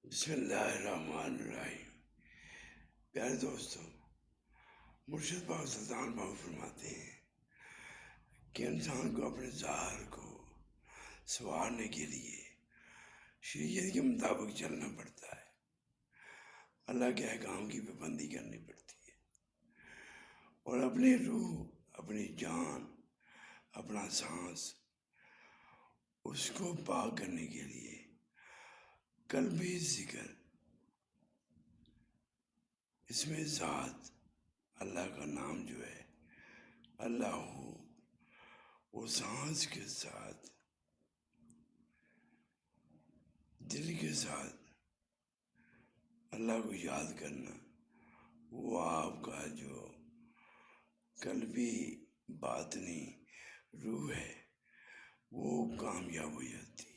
بسم اللہ الرحمن الرحیم۔ پیارے دوستو، مرشد بابا سلطان بابا فرماتے ہیں کہ انسان کو اپنے ظاہر کو سنوارنے کے لیے شریعت کے مطابق چلنا پڑتا ہے، اللہ کے احکام کی پابندی کرنی پڑتی ہے، اور اپنی روح، اپنی جان، اپنا سانس، اس کو پاک کرنے کے لیے قلبی ذکر، اس میں ذات اللہ کا نام جو ہے اللہ ہو، وہ سانس کے ساتھ، دل کے ساتھ اللہ کو یاد کرنا، وہ آپ کا جو قلبی باطنی روح ہے وہ کامیاب ہو جاتی ہے۔